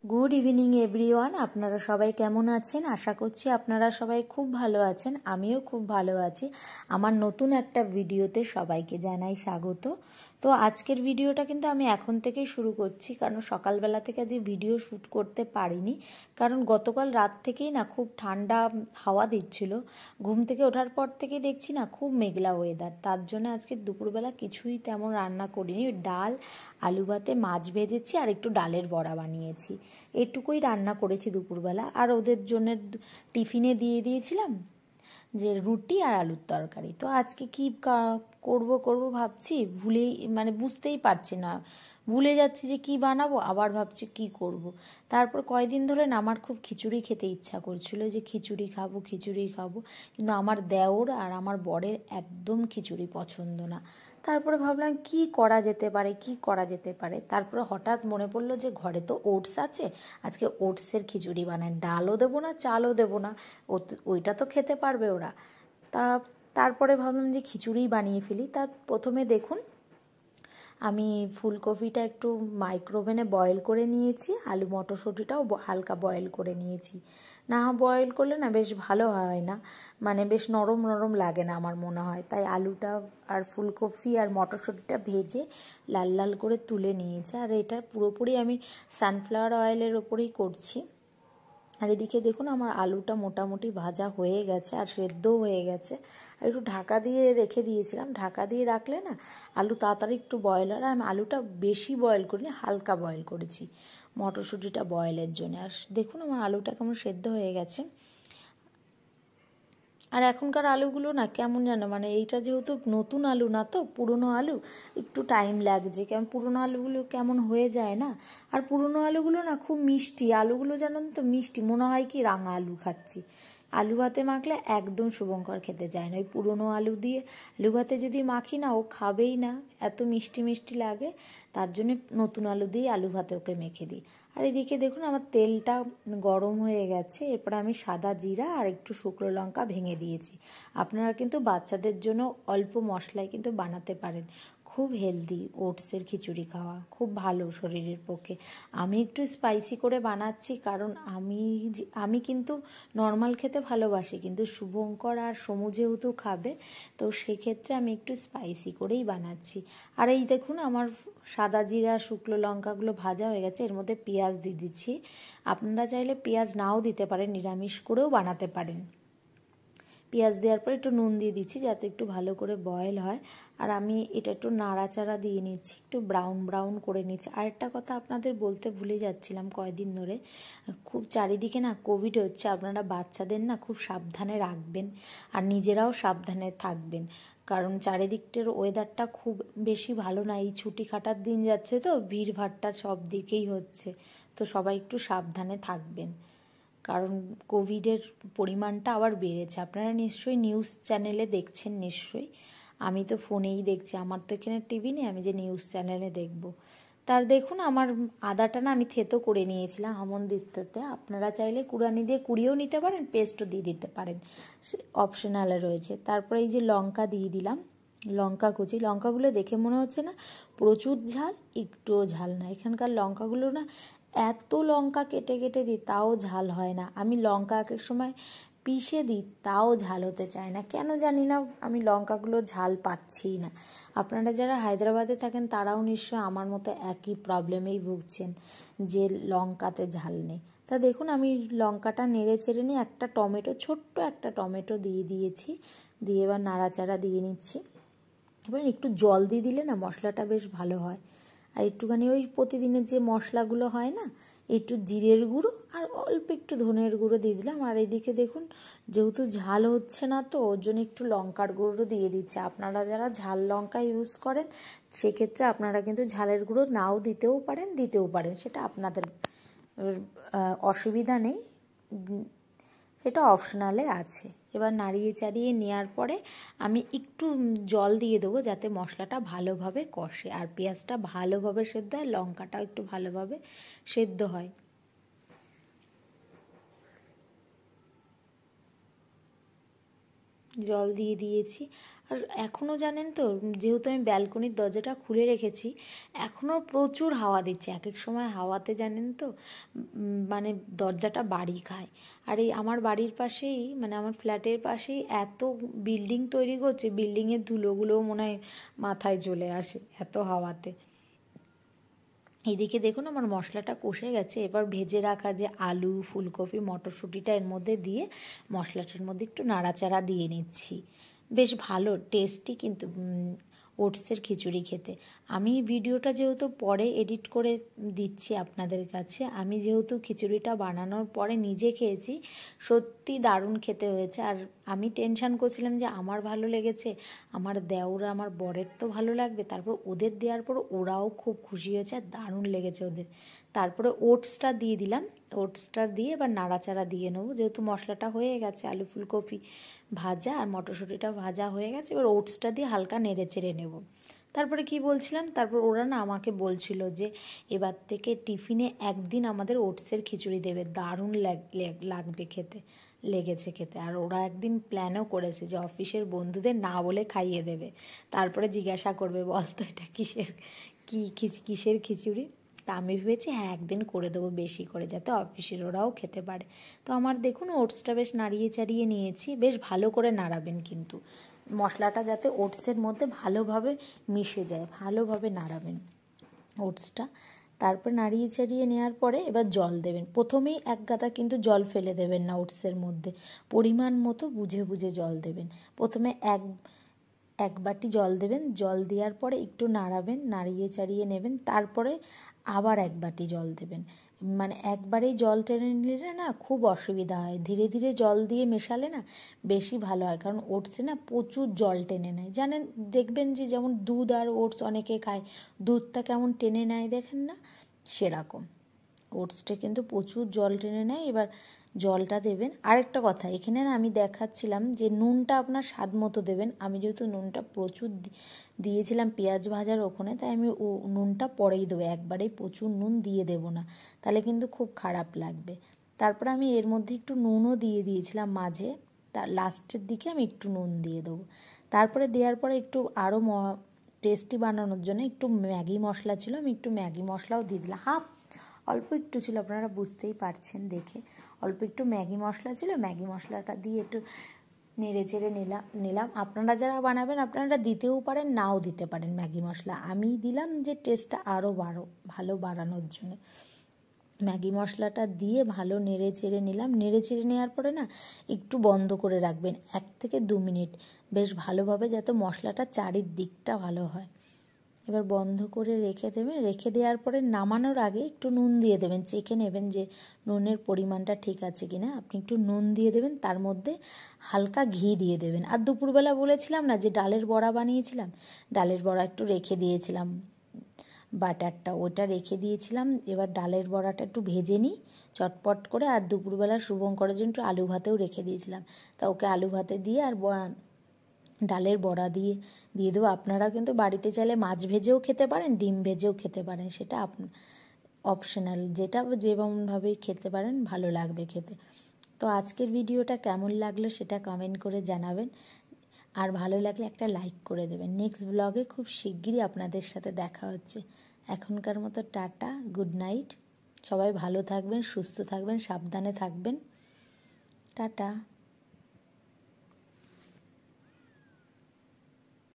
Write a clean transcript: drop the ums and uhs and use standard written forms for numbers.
Good evening everyone. আপনারা সবাই কেমন আছেন? আশা করছি আপনারা সবাই খুব ভালো আছেন। আমিও খুব ভালো আছি। আমার নতুন একটা ভিডিওতে সবাইকে জানাই স্বাগত। তো আজকের ভিডিওটা কিন্তু আমি এখন থেকেই শুরু করছি, কারণ সকালবেলা থেকে আজ ভিডিও শ্যুট করতে পারিনি, কারণ গতকাল রাত থেকেই না খুব ঠান্ডা হাওয়া দিচ্ছিল। ঘুম থেকে ওঠার পর থেকে দেখছি না খুব মেঘলা ওয়েদার, তার জন্য আজকে দুপুরবেলা কিছুই তেমন রান্না করিনি। ডাল, আলু ভাতে, মাছ ভেজেছি আর একটু ডালের বড়া বানিয়েছি, এটুকুই রান্না করেছি দুপুরবেলা। আর ওদের জন্য টিফিনে দিয়ে দিয়েছিলাম যে রুটি আর আলুর তরকারি। তো আজকে কি করব ভাবছি, বুঝতেই পারছি না, ভুলে যাচ্ছি যে কি বানাবো, আবার ভাবছি কি করব। তারপর কয়দিন ধরে না আমার খুব খিচুড়ি খেতে ইচ্ছা করছিল, যে খিচুড়ি খাবো। কিন্তু আমার দেওর আর আমার বরের একদম খিচুড়ি পছন্দ না। তারপরে ভাবলাম কি করা যেতে পারে। তারপরে হঠাৎ মনে পড়লো যে ঘরে তো ওটস আছে, আজকে ওটসের খিচুড়ি বানাই। ডালও দেবো না, চালও দেবো না, ওইটা তো খেতে পারবে ওরা। তারপরে ভাবলাম যে খিচুড়িই বানিয়ে ফেলি। প্রথমে দেখুন, আমি ফুলকপিটা একটু মাইক্রোওভেনে বয়েল করে নিয়েছি, আলু মটরশুঁটিটাও হালকা বয়েল করে নিয়েছি। না বয়েল করলে না বেশ ভালো হয় না, বেশ নরম নরম লাগে না আমার মনে হয়। তাই আলুটা আর ফুলকপি আর মটরশুঁটিটা ভেজে লাল লাল করে তুলে নিয়েছি। আর এটা পুরোপুরি আমি সানফ্লাওয়ার অয়েলের ওপরেই করছি। আর এদিকে দেখুন আমার আলুটা মোটামুটি ভাজা হয়ে গেছে আর সেদ্ধও হয়ে গেছে। আর একটু ঢাকা দিয়ে রেখে দিয়েছিলাম, ঢাকা দিয়ে রাখলে না আলু তাড়াতাড়ি একটু বয়েল হয়। আমি আলুটা বেশি বয়েল করিনি, হালকা বয়েল করেছি মটরশুঁটিটা বয়েলের জন্য। আর দেখুন আমার আলুটা কেমন সেদ্ধ হয়ে গেছে। আর এখনকার আলুগুলো না কেমন যেন, এইটা যেহেতু নতুন আলু না, তো পুরনো আলু একটু টাইম লাগছে, কেমন পুরনো আলুগুলো কেমন হয়ে যায় না। আর পুরনো আলুগুলো না খুব মিষ্টি, আলুগুলো জানেন তো মিষ্টি, মনে হয় কি রাঙা আলু খাচ্ছি। আলু ভাতে মাখলে একদম শুভঙ্কর খেতে চায় না। ওই পুরনো আলু দিয়ে আলু ভাতে যদি মাখি না, ও খাবেই না, এত মিষ্টি মিষ্টি লাগে। তার জন্য নতুন আলু দিয়ে আলু ভাতে ওকে মেখে দিই। আর এদিকে দেখুন আমার তেলটা গরম হয়ে গেছে। এরপর আমি সাদা জিরা আর একটু শুকনো লঙ্কা ভেঙে দিয়েছি। আপনারা কিন্তু বাচ্চাদের জন্য অল্প মশলায় কিন্তু বানাতে পারেন। খুব হেলদি ওটসের খিচুড়ি খাওয়া খুব ভালো শরীরের পক্ষে। আমি একটু স্পাইসি করে বানাচ্ছি, কারণ আমি কিন্তু নর্মাল খেতে ভালোবাসি, কিন্তু শুভঙ্কর আর সমু যেহেতু খাবে, তো সেক্ষেত্রে আমি একটু স্পাইসি করেই বানাচ্ছি। আর এই দেখুন আমার সাদা জিরা শুকনো লঙ্কাগুলো ভাজা হয়ে গেছে, এর মধ্যে পেঁয়াজ দিয়ে দিচ্ছি। আপনারা চাইলে পেঁয়াজ নাও দিতে পারেন, নিরামিষ করেও বানাতে পারেন। পেঁয়াজ দেওয়ার পর একটু নুন দিয়ে দিচ্ছি যাতে একটু ভালো করে বয়েল হয়। আর আমি এটা একটু নাড়াচাড়া দিয়ে নিচ্ছি, একটু ব্রাউন ব্রাউন করে নিচ্ছি। আরেকটা কথা আপনাদের বলতে ভুলে যাচ্ছিলাম, কয়েকদিন ধরে খুব চারিদিকে না কোভিড হচ্ছে। আপনারা বাচ্চাদের না খুব সাবধানে রাখবেন আর নিজেরাও সাবধানে থাকবেন, কারণ চারিদিকটার ওয়েদারটা খুব বেশি ভালো না। এই ছুটি কাটার দিন যাচ্ছে, তো ভিড়ভাট্টা সব দিকেই হচ্ছে, তো সবাই একটু সাবধানে থাকবেন, কারণ কোভিডের পরিমাণটা আবার বেড়েছে। আপনারা নিশ্চয়ই নিউজ চ্যানেলে দেখছেন, নিশ্চয়ই। আমি তো ফোনেই দেখছি, আমার তো এখানে টিভি নেই, আমি যে নিউজ চ্যানেলে দেখব। তার দেখুন আমার আদাটা না আমি থেতো করে নিয়েছিলাম হামনদিস্তাতে। আপনারা চাইলে কুড়ানি দিয়ে কুড়িয়েও নিতে পারেন, পেস্টও দিয়ে দিতে পারেন, অপশনালে রয়েছে। তারপরে এই যে লঙ্কা দিয়ে দিলাম, লঙ্কা কুচি। লঙ্কাগুলো দেখে মনে হচ্ছে না প্রচুর ঝাল, একটুও ঝাল না। এখানকার লঙ্কাগুলো না এত লঙ্কা কেটে কেটে দিই তাও ঝাল হয় না। আমি লঙ্কা এক সময় পিষে দিই তাও ঝাল হতে চায় না, কেন জানি না। আমি লঙ্কাগুলো ঝাল পাচ্ছি না। আপনারা যারা হায়দ্রাবাদে থাকেন তারাও নিশ্চয় আমার মতো একই প্রবলেমেই ভুগছেন, যে লঙ্কাতে ঝাল নেই। তা দেখুন আমি লঙ্কাটা নেড়ে চেড়ে নিয়ে একটা টমেটো, ছোট্ট একটা টমেটো দিয়ে দিয়েছি, দিয়ে এবার নাড়াচাড়া দিয়ে নিচ্ছি। এবার একটু জল দিয়ে দিলে না মশলাটা বেশ ভালো হয়। আর একটুখানি ওই প্রতিদিনের যে মশলাগুলো হয় না, একটু জিরের গুঁড়ো আর অল্প একটু ধনের গুঁড়ো দিয়ে দিলাম। আর এদিকে দেখুন যেহেতু ঝাল হচ্ছে না, তো ওর জন্য একটু লঙ্কার গুঁড়ো দিয়ে দিচ্ছে। আপনারা যারা ঝাল লঙ্কা ইউজ করেন সেক্ষেত্রে আপনারা কিন্তু ঝালের গুঁড়ো নাও দিতেও পারেন, সেটা আপনাদের অসুবিধা নেই, এটা অপশনালে আছে। এবার নাড়িয়ে চাড়িয়ে নেওয়ার পরে আমি একটু জল দিয়ে দেবো যাতে মশলাটা ভালোভাবে কষে আর পেঁয়াজটা ভালোভাবে সেদ্ধ হয়, লঙ্কাটাও একটু ভালোভাবে সেদ্ধ হয়। জল দিয়ে দিয়েছি। আর এখনও জানেন তো, যেহেতু আমি ব্যালকনির দরজাটা খুলে রেখেছি, এখনও প্রচুর হাওয়া দিচ্ছে। এক এক সময় হাওয়াতে জানেন তো মানে দরজাটা বাড়ি খায়। আর এই আমার বাড়ির পাশেই, মানে আমার ফ্ল্যাটের পাশেই এত বিল্ডিং তৈরি করছে, বিল্ডিংয়ের ধুলোগুলোও মনে হয় মাথায় চলে আসে এত হাওয়াতে। এদিকে দেখুন আমার মশলাটা কষে গেছে। এবার ভেজে রাখা যে আলু, ফুলকপি, মটরশুঁটিটা এর মধ্যে দিয়ে মশলাটার মধ্যে একটু নাড়াচাড়া দিয়ে নিচ্ছি। বেশ ভালো টেস্টি কিন্তু ওটসের খিচুড়ি খেতে। আমি ভিডিওটা যেহেতু পরে এডিট করে দিচ্ছি আপনাদের কাছে, আমি যেহেতু খিচুড়িটা বানানোর পরে নিজে খেয়েছি, সত্যি দারুণ খেতে হয়েছে। আর আমি টেনশান করছিলাম যে আমার ভালো লেগেছে, আমার দেওর আমার বরের তো ভালো লাগবে, তারপর ওদের দেওয়ার পর ওরাও খুব খুশি হয়েছে, আর দারুণ লেগেছে ওদের। তারপরে ওটসটা দিয়ে দিলাম, ওটসটা দিয়ে এবার নাড়াচাড়া দিয়ে নেবো। যেহেতু মশলাটা হয়ে গেছে, আলু ফুলকপি ভাজা আর মটরশুঁটিটা ভাজা হয়ে গেছে, এবার ওটসটা দিয়ে হালকা নেড়ে চেড়ে নেব। তারপরে কি বলছিলাম, তারপর ওরা না আমাকে বলছিল যে এবার থেকে টিফিনে একদিন আমাদের ওটসের খিচুড়ি দেবে, দারুণ লাগবে খেতে, লেগেছে খেতে। আর ওরা একদিন প্ল্যানও করেছে যে অফিসের বন্ধুদের না বলে খাইয়ে দেবে, তারপরে জিজ্ঞাসা করবে বলতো এটা কিসের খিচুড়ি। তা আমি ভেবেছি হ্যাঁ একদিন করে দেবো বেশি করে, যাতে অফিসের ওরাও খেতে পারে। তো আমার দেখুন ওটসটা বেশ নাড়িয়ে চাড়িয়ে নিয়েছি। বেশ ভালো করে নাড়াবেন কিন্তু, মশলাটা যাতে ওটসের মধ্যে ভালোভাবে মিশে যায়, ভালোভাবে নাড়াবেন ওটসটা। তারপর নাড়িয়ে চাড়িয়ে নেওয়ার পরে এবার জল দেবেন। প্রথমেই এক গাদা কিন্তু জল ফেলে দেবেন না ওটসের মধ্যে, পরিমাণ মতো বুঝে বুঝে জল দেবেন। প্রথমে এক বাটি জল দেবেন, জল দেওয়ার পরে একটু নাড়াবেন, নাড়িয়ে চাড়িয়ে নেবেন, তারপরে আবার এক বাটি জল দেবেন। মানে একবারেই জল টেনে নিলে না খুব অসুবিধা হয়, ধীরে ধীরে জল দিয়ে মেশালে না বেশি ভালো হয়, কারণ ওটসে না প্রচুর জল টেনে নেয়। জানেন, দেখবেন যে যেমন দুধ আর ওটস অনেকে খায়, দুধটা কেমন টেনে নেয় দেখেন না, সেরকম ওটসটা কিন্তু প্রচুর জল টেনে নেয়। এবার জলটা দেবেন। আরেকটা কথা, এখানে না আমি দেখাচ্ছিলাম যে নুনটা আপনার স্বাদ মতো দেবেন। আমি যেহেতু নুনটা প্রচুর দিয়েছিলাম পেঁয়াজ ভাজার ওখানে, তাই আমি নুনটা পরেই দেবো, একবারেই প্রচুর নুন দিয়ে দেবো না, তাহলে কিন্তু খুব খারাপ লাগবে। তারপরে আমি এর মধ্যে একটু নুনও দিয়ে দিয়েছিলাম মাঝে, তার লাস্টের দিকে আমি একটু নুন দিয়ে দেবো। তারপরে দেওয়ার পরে একটু আরও টেস্টি বানানোর জন্য একটু ম্যাগি মশলা ছিল, আমি একটু ম্যাগি মশলাও দিয়ে দিলাম। অল্প একটু ছিল, আপনারা বুঝতেই পারছেন দেখে, অল্প একটু ম্যাগি মশলা ছিল, ম্যাগি মশলাটা দিয়ে একটু নেড়ে চেড়ে নিলাম। আপনারা যারা বানাবেন আপনারা দিতেও পারেন, নাও দিতে পারেন ম্যাগি মশলা, আমি দিলাম যে টেস্টটা আরও ভালো বাড়ানোর জন্য। ম্যাগি মশলাটা দিয়ে ভালো নেড়ে চেড়ে নিলাম। নেড়ে চেড়ে নেওয়ার পরে না একটু বন্ধ করে রাখবেন 1 থেকে 2 মিনিট, বেশ ভালোভাবে, যাতে মশলাটা চারিদিকটা ভালো হয়। এবার বন্ধ করে রেখে দেবেন। রেখে দেওয়ার পরে নামানোর আগে একটু নুন দিয়ে দেবেন, চেখে নেবেন যে নুনের পরিমাণটা ঠিক আছে কিনা। আপনি একটু নুন দিয়ে দেবেন, তার মধ্যে হালকা ঘি দিয়ে দেবেন। আর দুপুরবেলা বলেছিলাম না যে ডালের বড়া বানিয়েছিলাম, ডালের বড়া একটু রেখে দিয়েছিলাম, বাটারটা ওটা রেখে দিয়েছিলাম। এবার ডালের বড়াটা একটু ভেজে নিই চটপট করে। আর দুপুরবেলা শুভঙ্করের জন্য একটু আলু ভাতেও রেখে দিয়েছিলাম, তা ওকে আলু ভাতে দিয়ে আর ডালের বড়া দিয়ে দেবো। আপনারা কিন্তু বাড়িতে চাইলে মাছ ভেজেও খেতে পারেন, ডিম ভেজেও খেতে পারেন, সেটা অপশনাল, যেটা যেমনভাবেই খেতে পারেন, ভালো লাগবে খেতে। তো আজকের ভিডিওটা কেমন লাগলো সেটা কমেন্ট করে জানাবেন, আর ভালো লাগলে একটা লাইক করে দেবেন। নেক্সট ব্লগে খুব শিগগিরই আপনাদের সাথে দেখা হচ্ছে। এখনকার মতো টাটা, গুড নাইট। সবাই ভালো থাকবেন, সুস্থ থাকবেন, সাবধানে থাকবেন। টাটা।